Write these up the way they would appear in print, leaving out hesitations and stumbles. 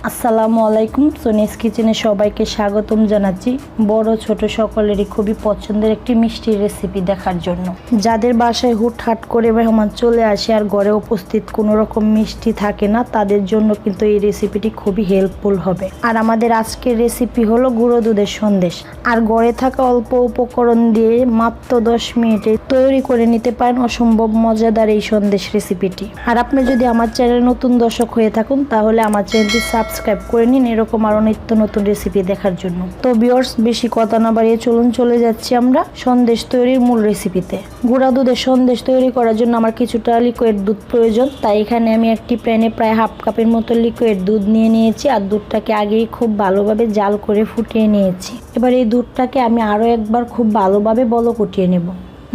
আসসালামু আলাইকুম। সোনিস কিচেনে সবাইকে স্বাগতম জানাচ্ছি বড় ছোট সকলেরই খুবই পছন্দের একটি মিষ্টির রেসিপি দেখার জন্য। যাদের বাসায় হুটহাট করে মেহমান চলে আসে আর ঘরে উপস্থিত কোনো রকম মিষ্টি থাকে না, তাদের জন্য কিন্তু এই রেসিপিটি খুবই হেল্পফুল হবে। আর আমাদের আজকের রেসিপি হলো গুঁড়ো দুধের সন্দেশ। আর ঘরে থাকা অল্প উপকরণ দিয়ে মাত্র 10 মিনিটে তৈরি করে নিতে পারেন অসম্ভব মজাদার এই সন্দেশ রেসিপিটি। আর আপনি যদি আমার চ্যানেলে নতুন দর্শক হয়ে থাকুন তাহলে আমার চ্যানেলটি সাবস্ক্রাইব করে নিন এরকম আরো নিত্য নতুন রেসিপি দেখার জন্য। তো ভিউয়ার্স, বেশি কথা না বাড়িয়ে চলুন চলে যাচ্ছি আমরা সন্দেশ তৈরির মূল রেসিপিতে। গুঁড়া দুধের সন্দেশ তৈরি করার জন্য আমার কিছুটা লিকুইড দুধ প্রয়োজন। তাই এখানে আমি একটি প্যানে প্রায় হাফ কাপের মতো লিকুইড দুধ নিয়ে নিয়েছি। আর দুধটাকে আগেই খুব ভালোভাবে জাল করে ফুটিয়ে নিয়েছি। এবার এই দুধটাকে আমি আরো একবার খুব ভালোভাবে বলক উঠিয়ে নেব।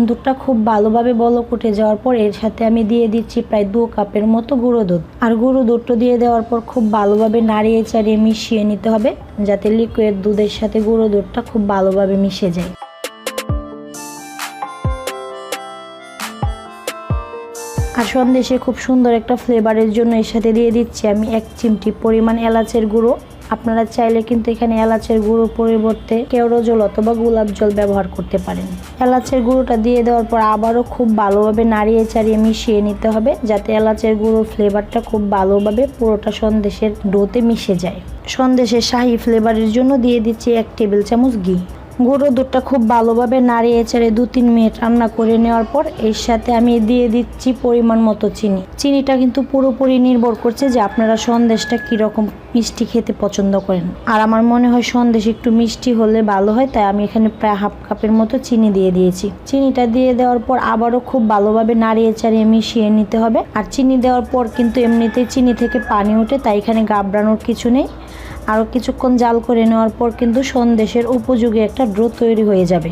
দুধটা খুব ভালোভাবে বলক উঠে যাওয়ার পর এর সাথে আমি দিয়ে দিচ্ছি প্রায় 2 কাপের মতো গুঁড়ো দুধ। আর গুঁড়ো দুধটা দিয়ে দেওয়ার পর খুব ভালোভাবে নাড়িয়ে চাড়িয়ে মিশিয়ে নিতে হবে, যাতে লিকুইড দুধের সাথে গুঁড়ো দুধটা খুব ভালোভাবে মিশে যায়। আর সন্দেশে খুব সুন্দর একটা ফ্লেভারের জন্য এর সাথে দিয়ে দিচ্ছি আমি 1 চিমটি পরিমাণ এলাচের গুঁড়ো। আপনারা চাইলে কিন্তু এখানে এলাচের গুঁড়োর পরিবর্তে কেওড়া জল অথবা গোলাপ জল ব্যবহার করতে পারেন। এলাচের গুঁড়োটা দিয়ে দেওয়ার পর আবারও খুব ভালোভাবে নাড়িয়ে চাড়িয়ে মিশিয়ে নিতে হবে, যাতে এলাচের গুঁড়োর ফ্লেভারটা খুব ভালোভাবে পুরোটা সন্দেশের ডোতে মিশে যায়। সন্দেশের শাহি ফ্লেভারের জন্য দিয়ে দিচ্ছি 1 টেবিল চামচ ঘি। গুঁড়ো দুধটা খুব ভালোভাবে নাড়িয়ে চেড়ে 2-3 মিনিট রান্না করে নেওয়ার পর এর সাথে আমি দিয়ে দিচ্ছি পরিমাণ মতো চিনি। চিনিটা কিন্তু পুরোপুরি নির্ভর করছে যে আপনারা সন্দেশটা কীরকম মিষ্টি খেতে পছন্দ করেন। আর আমার মনে হয় সন্দেশ একটু মিষ্টি হলে ভালো হয়, তাই আমি এখানে প্রায় হাফ কাপের মতো চিনি দিয়ে দিয়েছি। চিনিটা দিয়ে দেওয়ার পর আবারও খুব ভালোভাবে নাড়িয়ে চাড়িয়ে মিশিয়ে নিতে হবে। আর চিনি দেওয়ার পর কিন্তু এমনিতেই চিনি থেকে পানি ওঠে, তাই এখানে ঘাবড়ানোর কিছু নেই। আরও কিছুক্ষণ জাল করে নেওয়ার পর কিন্তু সন্দেশের উপযোগী একটা ডো তৈরি হয়ে যাবে।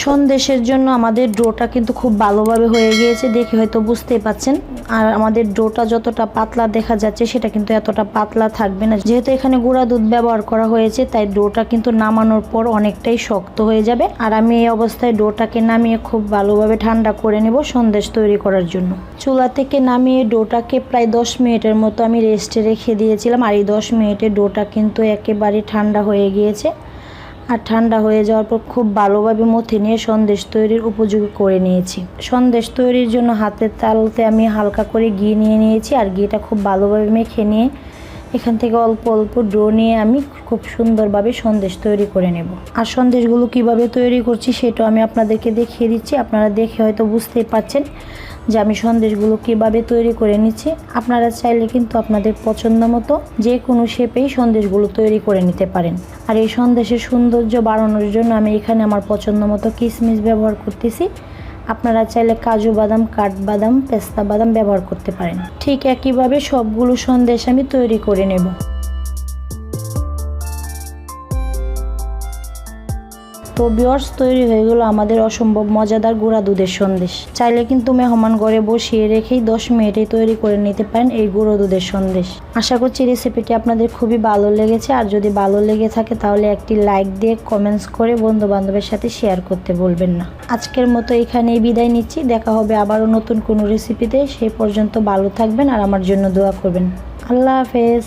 সন্দেশের জন্য আমাদের ডোটা কিন্তু খুব ভালোভাবে হয়ে গিয়েছে, দেখে হয়তো বুঝতেই পাচ্ছেন। আর আমাদের ডোটা যতটা পাতলা দেখা যাচ্ছে সেটা কিন্তু এতটা পাতলা থাকবে না, যেহেতু এখানে গুঁড়া দুধ ব্যবহার করা হয়েছে, তাই ডোটা কিন্তু নামানোর পর অনেকটাই শক্ত হয়ে যাবে। আর আমি এই অবস্থায় ডোটাকে নামিয়ে খুব ভালোভাবে ঠান্ডা করে নেব সন্দেশ তৈরি করার জন্য। চুলা থেকে নামিয়ে ডোটাকে প্রায় 10 মিনিটের মতো আমি রেস্টে রেখে দিয়েছিলাম। আর এই 10 মিনিটে ডোটা কিন্তু একেবারে ঠান্ডা হয়ে গিয়েছে। আর ঠান্ডা হয়ে যাওয়ার পর খুব ভালোভাবে মথে নিয়ে সন্দেশ তৈরির উপযোগী করে নিয়েছি। সন্দেশ তৈরির জন্য হাতের তালুতে আমি হালকা করে ঘি নিয়ে নিয়েছি। আর ঘিটা খুব ভালোভাবে মেখে নিয়ে এখান থেকে অল্প অল্প ডো নিয়ে আমি খুব সুন্দরভাবে সন্দেশ তৈরি করে নেব। আর সন্দেশগুলো কিভাবে তৈরি করছি সেটাও আমি আপনাদেরকে দেখিয়ে দিচ্ছি। আপনারা দেখে হয়তো বুঝতেই পারছেন যে আমি সন্দেশগুলো কিভাবে তৈরি করে নিচ্ছি। আপনারা চাইলে কিন্তু আপনাদের পছন্দ মতো যে কোনো শেপেই সন্দেশগুলো তৈরি করে নিতে পারেন। আর এই সন্দেশের সৌন্দর্য বাড়ানোর জন্য আমি এখানে আমার পছন্দ মতো কিশমিশ ব্যবহার করতেছি। আপনারা চাইলে কাজু বাদাম, কাঠবাদাম, পেস্তা বাদাম ব্যবহার করতে পারেন। ঠিক একইভাবে সবগুলো সন্দেশ আমি তৈরি করে নেব। তো ভিউয়ার্স, তৈরি হয়ে গেল আমাদের অসম্ভব মজাদার গুঁড়া দুধের সন্দেশ। চাইলে কিন্তু মেহমান ঘরে বসিয়ে রেখেই 10 মিনিটে তৈরি করে নিতে পারেন এই গুঁড়ো দুধের সন্দেশ। আশা করছি রেসিপিটি আপনাদের খুবই ভালো লেগেছে। আর যদি ভালো লেগে থাকে তাহলে একটি লাইক দিয়ে কমেন্টস করে বন্ধু বান্ধবের সাথে শেয়ার করতে বলবেন না। আজকের মতো এখানেই বিদায় নিচ্ছি। দেখা হবে আবারও নতুন কোনো রেসিপিতে। সেই পর্যন্ত ভালো থাকবেন আর আমার জন্য দোয়া করবেন। আল্লাহ হাফেজ।